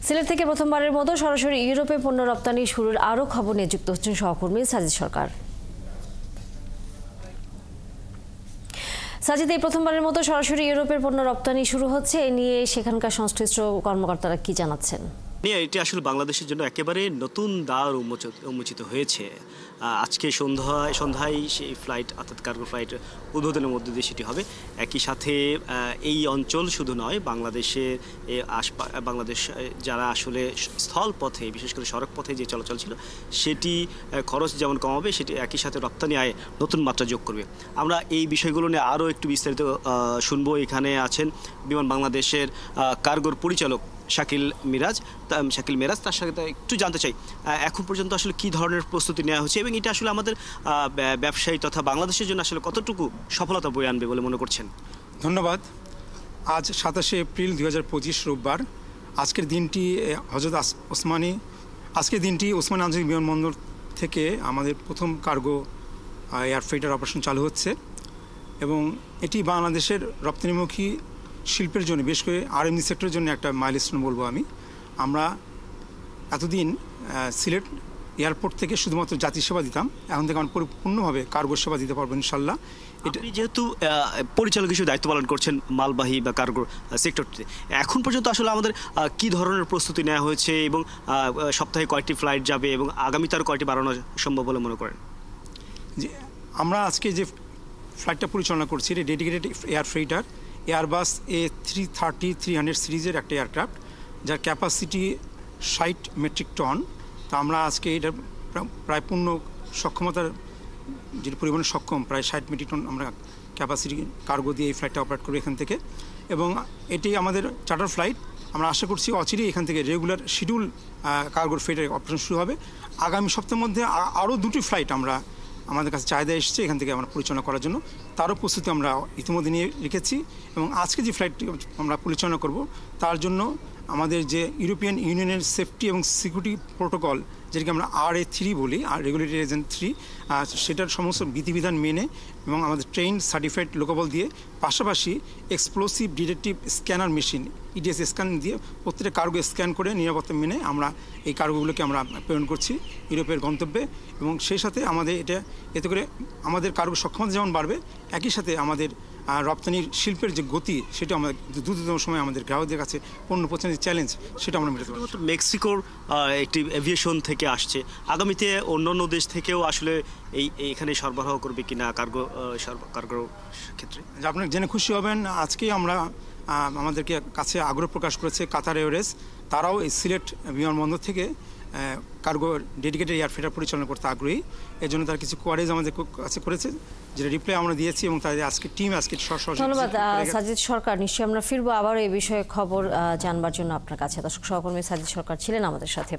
সিলেট থেকে প্রথমবারের মতো সরাসরি ইউরোপে পণ্য রপ্তানি শুরুর আরও খবর নিয়ে যুক্ত হচ্ছেন সহকর্মী সাজিদ সরকার। সাজিদ, এই প্রথমবারের মতো সরাসরি ইউরোপের পণ্য রপ্তানি শুরু হচ্ছে, এ নিয়ে সেখানকার সংশ্লিষ্ট কর্মকর্তারা কি জানাচ্ছেন? এটি আসলে বাংলাদেশের জন্য একেবারে নতুন দ্বার উন্মোচিত হয়েছে। আজকে সন্ধ্যায় সেই ফ্লাইট অর্থাৎ কার্গো ফ্লাইট উদ্বোধনের মধ্য দিয়ে সেটি হবে। একই সাথে এই অঞ্চল শুধু নয়, বাংলাদেশ যারা আসলে স্থল পথে বিশেষ করে সড়ক পথে যে চলাচল ছিল সেটি খরচ যেমন কমাবে, সেটি একই সাথে রপ্তানি আয়ে নতুন মাত্রা যোগ করবে। আমরা এই বিষয়গুলো নিয়ে আরও একটু বিস্তারিত শুনবো। এখানে আছেন বিমান বাংলাদেশের কার্গোর পরিচালক শাকিল মেরাজ। তার সাথে একটু জানতে চাই এখন পর্যন্ত আসলে কি ধরনের প্রস্তুতি নেওয়া হচ্ছে এবং এটা আসলে আমাদের ব্যবসায়ী তথা বাংলাদেশের জন্য আসলে কতটুকু সফলতা বয়ে আনবে বলে মনে করছেন? ধন্যবাদ। আজ 27শে এপ্রিল 2025 রোববার। আজকের দিনটি ওসমানী আন্তর্জাতিক বিমানবন্দর থেকে আমাদের প্রথম কার্গো এয়ার ফ্রেইটার অপারেশন চালু হচ্ছে এবং এটি বাংলাদেশের রপ্তানিমুখী শিল্পের জন্য, বিশেষ করে আরএমজি সেক্টরের জন্য একটা মাইলস্টোন বলবো আমি। আমরা এতদিন সিলেট এয়ারপোর্ট থেকে শুধুমাত্র যাত্রী সেবা দিতাম, এখন থেকে আমরা পরিপূর্ণভাবে কার্গো সেবা দিতে পারবো ইনশাল্লাহ। আপনি যেহেতু পরিচালক হিসেবে দায়িত্ব পালন করছেন মালবাহী বা কার্গো সেক্টরটিতে, এখন পর্যন্ত আসলে আমাদের কি ধরনের প্রস্তুতি নেওয়া হয়েছে এবং সপ্তাহে কয়টি ফ্লাইট যাবে এবং আগামীতে আরও কয়টি বাড়ানো সম্ভব বলে মনে করেন? যে আমরা আজকে যে ফ্লাইটটা পরিচালনা করছি, এটা ডেডিকেটেড এয়ার ফ্রেইটার এয়ারবাস A330-300 সিরিজের একটা এয়ারক্রাফট, যার ক্যাপাসিটি 60 মেট্রিক টন। তো আমরা আজকে এটা প্রায় পূর্ণ সক্ষমতার যেটা পরিমাণে সক্ষম, প্রায় 60 মেট্রিক টন আমরা ক্যাপাসিটি কার্গো দিয়ে এই ফ্লাইটটা অপারেট করবো এখান থেকে। এবং এটি আমাদের চার্টার ফ্লাইট। আমরা আশা করছি অচিরেই এখান থেকে রেগুলার শিডিউল কার্গোর ফ্লাইটের অপারেশন শুরু হবে। আগামী সপ্তাহের মধ্যে আরও 2টি ফ্লাইট আমাদের কাছে চাহিদা এসেছে এখান থেকে আমরা পরিচালনা করার জন্য, তারও প্রস্তুতি আমরা ইতিমধ্যে নিয়ে রেখেছি। এবং আজকে যে ফ্লাইটটি আমরা পরিচালনা করব তার জন্য আমাদের যে ইউরোপিয়ান ইউনিয়নের সেফটি এবং সিকিউরিটি প্রোটোকল, যেটাকে আমরা RA3 বলি, আর রেগুলেটরি এজেন্ট 3, সেটার সমস্ত বিধিবিধান মেনে এবং আমাদের ট্রেন সার্টিফাইড লোকাবল দিয়ে, পাশাপাশি explosive detective scanner machine EDS scan দিয়ে প্রত্যেকটা কার্গো স্ক্যান করে নিরাপত্তা মেনে আমরা এই কার্গোগুলোকে আমরা প্রেরণ করছি ইউরোপের গন্তব্যে। এবং সেই সাথে আমাদের এতে করে আমাদের কার্গো সক্ষমতা যেমন বাড়বে, একই সাথে আমাদের রপ্তানির শিল্পের যে গতি, সেটা আমাদের দ্রুততম সময় আমাদের গ্রাহকদের কাছে পণ্য পৌঁছানোর চ্যালেঞ্জ, সেটা আমরা মেটাতে পারবো। মেক্সিকোর একটি এভিয়েশন থেকে আসছে, আগামীতে অন্যান্য দেশ থেকেও আসলে এইখানে সরবরাহ করবে কিনা কার্গোর ক্ষেত্রে? আপনারা জেনে খুশি হবেন, আজকেই আমাদেরকে কাছে আগ্রহ প্রকাশ করেছে কাতার এয়ারওয়েজ। তারাও এই সিলেট বিমানবন্দর থেকে কার্গো ডেডিকেটেড এয়ার ফ্রেইটার পরিচালনা করতে আগ্রহী। এর জন্য তারা কিছু কোয়ারিজ আমাদের কাছে করেছে, যেটা রিপ্লাই আমরা দিয়েছি এবং তাদের আজকে টিম ধন্যবাদ সাজিদ সরকার। নিশ্চয়ই আমরা ফিরবো আবার এই বিষয়ে খবর জানবার জন্য আপনার কাছে। দর্শক, সহকর্মী সাজিদ সরকার ছিলেন আমাদের সাথে।